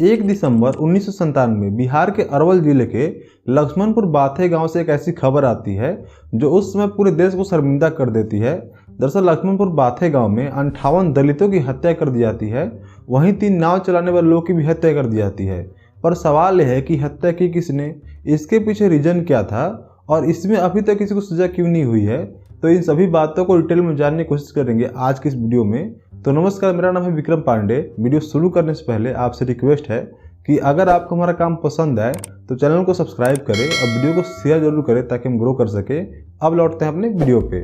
1 दिसंबर 1997 बिहार के अरवल जिले के लक्ष्मणपुर बाथे गांव से एक ऐसी खबर आती है जो उस समय पूरे देश को शर्मिंदा कर देती है। दरअसल लक्ष्मणपुर बाथे गांव में 58 दलितों की हत्या कर दी जाती है। वहीं 3 नाव चलाने वाले लोगों की भी हत्या कर दी जाती है। पर सवाल यह है कि हत्या की किसने, इसके पीछे रीजन क्या था और इसमें अभी तक किसी को सजा क्यों नहीं हुई है। तो इन सभी बातों को डिटेल में जानने की कोशिश करेंगे आज की इस वीडियो में। तो नमस्कार, मेरा नाम है विक्रम पांडे। वीडियो शुरू करने से पहले आपसे रिक्वेस्ट है कि अगर आपको हमारा काम पसंद आए तो चैनल को सब्सक्राइब करें और वीडियो को शेयर जरूर करें ताकि हम ग्रो कर सके। अब लौटते हैं अपने वीडियो पे।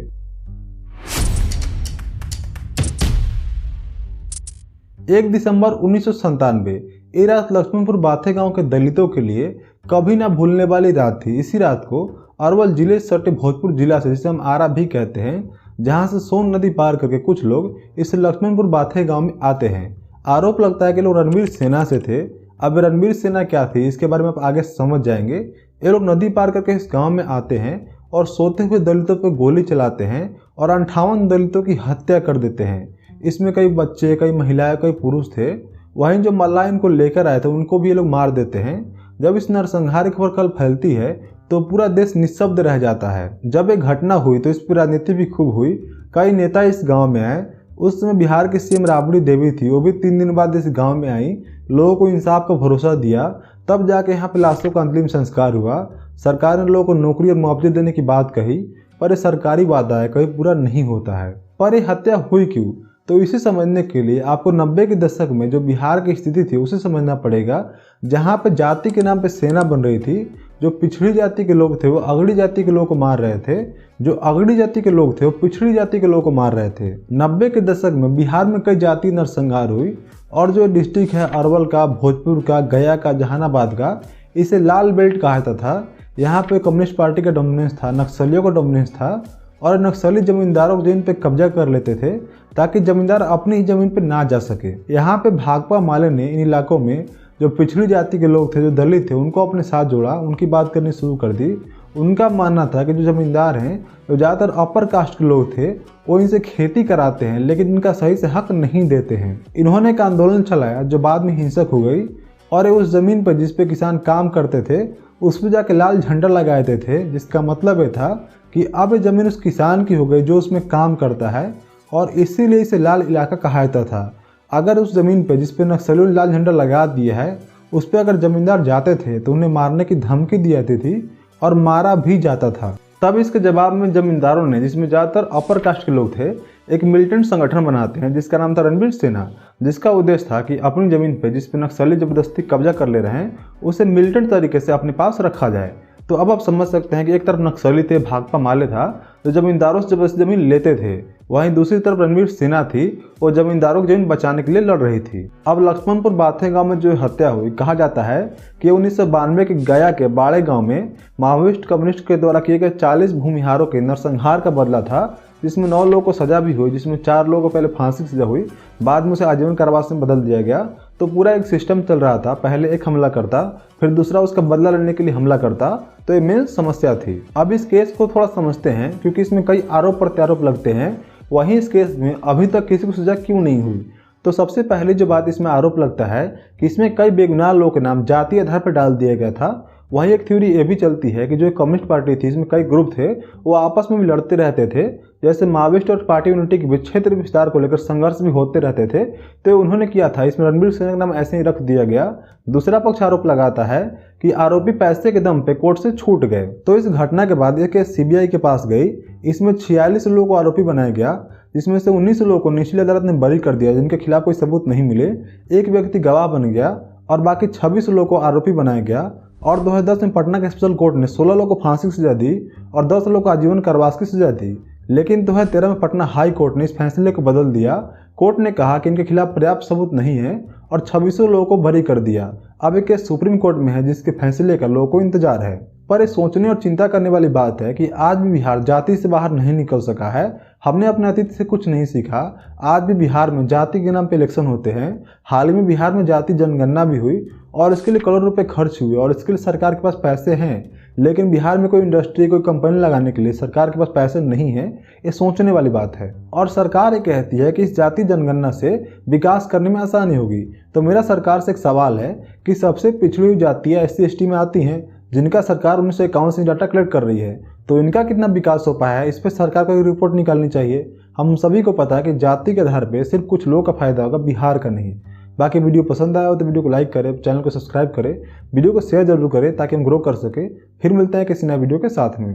1 दिसंबर 1997 ये रात लक्ष्मणपुर बाथे गांव के दलितों के लिए कभी ना भूलने वाली रात थी। इसी रात को अरवल जिले से सटे भोजपुर जिला से, जिसे हम आरा भी कहते हैं, जहां से सोन नदी पार करके कुछ लोग इस लक्ष्मणपुर बाथे गांव में आते हैं। आरोप लगता है कि लोग रणवीर सेना से थे। अब रणवीर सेना क्या थी इसके बारे में आप आगे समझ जाएंगे। ये लोग नदी पार करके इस गांव में आते हैं और सोते हुए दलितों पर गोली चलाते हैं और 58 दलितों की हत्या कर देते हैं। इसमें कई बच्चे, कई महिलाएं, कई पुरुष थे। वहीं जो मल्लाह इनको लेकर आए थे उनको भी ये लोग मार देते हैं। जब इस नरसंहार की खबर कल फैलती है तो पूरा देश निःशब्द रह जाता है। जब एक घटना हुई तो इस पर राजनीति भी खूब हुई। कई नेता इस गांव में आए। उस समय बिहार की सीएम राबड़ी देवी थी, वो भी 3 दिन बाद इस गांव में आई। लोगों को इंसाफ का भरोसा दिया, तब जाके यहाँ पे लाशों का अंतिम संस्कार हुआ। सरकार ने लोगों को नौकरी और मुआवजे देने की बात कही, पर ये सरकारी वादा है, कभी पूरा नहीं होता है। पर ये हत्या हुई क्यों, तो इसे समझने के लिए आपको 90 के दशक में जो बिहार की स्थिति थी उसे समझना पड़ेगा, जहाँ पे जाति के नाम पे सेना बन रही थी। जो पिछड़ी जाति के लोग थे वो अगड़ी जाति के लोगों को मार रहे थे, जो अगड़ी जाति के लोग थे वो पिछड़ी जाति के लोगों को मार रहे थे। 90 के दशक में बिहार में कई जाति नरसंहार हुई और जो डिस्ट्रिक्ट है अरवल का, भोजपुर का, गया का, जहानाबाद का, इसे लाल बेल्ट कहा जाता था। यहाँ पे कम्युनिस्ट पार्टी का डोमिनेंस था, नक्सलियों का डोमिनेंस था और नक्सली जमींदारों के जमीन पे कब्जा कर लेते थे ताकि जमींदार अपनी ही जमीन पे ना जा सके। यहाँ पे भाकपा माले ने इन इलाकों में जो पिछड़ी जाति के लोग थे, जो दलित थे, उनको अपने साथ जोड़ा, उनकी बात करनी शुरू कर दी। उनका मानना था कि जो जमींदार हैं, जो ज़्यादातर अपर कास्ट के लोग थे, वो इनसे खेती कराते हैं लेकिन इनका सही से हक नहीं देते हैं। इन्होंने एक आंदोलन चलाया जो बाद में हिंसक हो गई और उस ज़मीन पर जिस पे किसान काम करते थे उस पर जाके लाल झंडा लगाए देते थे, जिसका मतलब ये था कि अब ये ज़मीन उस किसान की हो गई जो उसमें काम करता है और इसीलिए इसे लाल इलाका कहा जाता था। अगर उस ज़मीन पे जिस पे नक्सलियों ने लाल झंडा लगा दिया है उस पर अगर जमींदार जाते थे तो उन्हें मारने की धमकी दी जाती थी और मारा भी जाता था। तब इसके जवाब में जमींदारों ने, जिसमें ज़्यादातर अपर कास्ट के लोग थे, एक मिलिटेंट संगठन बनाते हैं जिसका नाम था रणवीर सेना, जिसका उद्देश्य था कि अपनी ज़मीन पे जिस पे नक्सली ज़बरदस्ती कब्जा कर ले रहे हैं उसे मिलिटेंट तरीके से अपने पास रखा जाए। तो अब आप समझ सकते हैं कि एक तरफ नक्सली थे, भाकपा माले था जो जमींदारों से जबरदस्ती ज़मीन लेते थे, वहीं दूसरी तरफ रणवीर सेना थी, वो जमींदारों की जमीन बचाने के लिए लड़ रही थी। अब लक्ष्मणपुर बाथे गांव में जो हत्या हुई, कहा जाता है कि 1992 के गया के बाड़े गांव में माओवादिस्ट कम्युनिस्ट के द्वारा किए गए 40 भूमिहारों के नरसंहार का बदला था, जिसमें 9 लोगों को सजा भी हुई, जिसमें 4 लोगों को पहले फांसी की सजा हुई, बाद में उसे आजीवन कारावास में बदल दिया गया। तो पूरा एक सिस्टम चल रहा था, पहले एक हमला करता, फिर दूसरा उसका बदला लेने के लिए हमला करता। तो ये मेन समस्या थी। अब इस केस को थोड़ा समझते हैं क्योंकि इसमें कई आरोप प्रत्यारोप लगते हैं। वहीं इस केस में अभी तक किसी को सजा क्यों नहीं हुई, तो सबसे पहले जो बात इसमें आरोप लगता है कि इसमें कई बेगुनाह लोगों के नाम जाति आधार पर डाल दिया गया था। वहीं एक थ्योरी ये भी चलती है कि जो कम्युनिस्ट पार्टी थी इसमें कई ग्रुप थे, वो आपस में भी लड़ते रहते थे। जैसे माओवादिस्ट और पार्टी यूनिटी के बीच क्षेत्र विस्तार को लेकर संघर्ष भी होते रहते थे। तो उन्होंने किया था, इसमें रणवीर सेना का नाम ऐसे ही रख दिया गया। दूसरा पक्ष आरोप लगाता है कि आरोपी पैसे के दम पे कोर्ट से छूट गए। तो इस घटना के बाद यह केस सीबीआई के पास गई। इसमें 46 लोगों को आरोपी बनाया गया, जिसमें से 19 लोगों को निचली अदालत ने बरी कर दिया जिनके खिलाफ कोई सबूत नहीं मिले। एक व्यक्ति गवाह बन गया और बाकी 26 लोगों को आरोपी बनाया गया। और 2010 में पटना के स्पेशल कोर्ट ने 16 लोगों को फांसी की सजा दी और 10 लोगों को आजीवन कारावास की सजा दी। लेकिन 2013 में पटना हाई कोर्ट ने इस फैसले को बदल दिया। कोर्ट ने कहा कि इनके खिलाफ पर्याप्त सबूत नहीं है और 26 लोगों को बरी कर दिया। अब ये केस सुप्रीम कोर्ट में है जिसके फैसले का लोगों को इंतजार है। पर ये सोचने और चिंता करने वाली बात है कि आज भी बिहार जाति से बाहर नहीं निकल सका है। हमने अपने अतीत से कुछ नहीं सीखा। आज भी बिहार में जाति के नाम पे इलेक्शन होते हैं। हाल ही में बिहार में जाति जनगणना भी हुई और इसके लिए करोड़ रुपए खर्च हुए और इसके लिए सरकार के पास पैसे हैं, लेकिन बिहार में कोई इंडस्ट्री, कोई कंपनी लगाने के लिए सरकार के पास पैसे नहीं है। ये सोचने वाली बात है। और सरकार ये कहती है कि इस जाति जनगणना से विकास करने में आसानी होगी। तो मेरा सरकार से एक सवाल है कि सबसे पिछड़ी हुई जातियाँ SC/ST में आती हैं, जिनका सरकार 1951 से डाटा कलेक्ट कर रही है, तो इनका कितना विकास हो पाया है, इस पर सरकार को एक रिपोर्ट निकालनी चाहिए। हम सभी को पता है कि जाति के आधार पर सिर्फ कुछ लोगों का फायदा होगा, बिहार का नहीं। बाकी वीडियो पसंद आया हो तो वीडियो को लाइक करें, चैनल को सब्सक्राइब करें, वीडियो को शेयर जरूर करें ताकि हम ग्रो कर सके। फिर मिलते हैं किसी नए वीडियो के साथ में।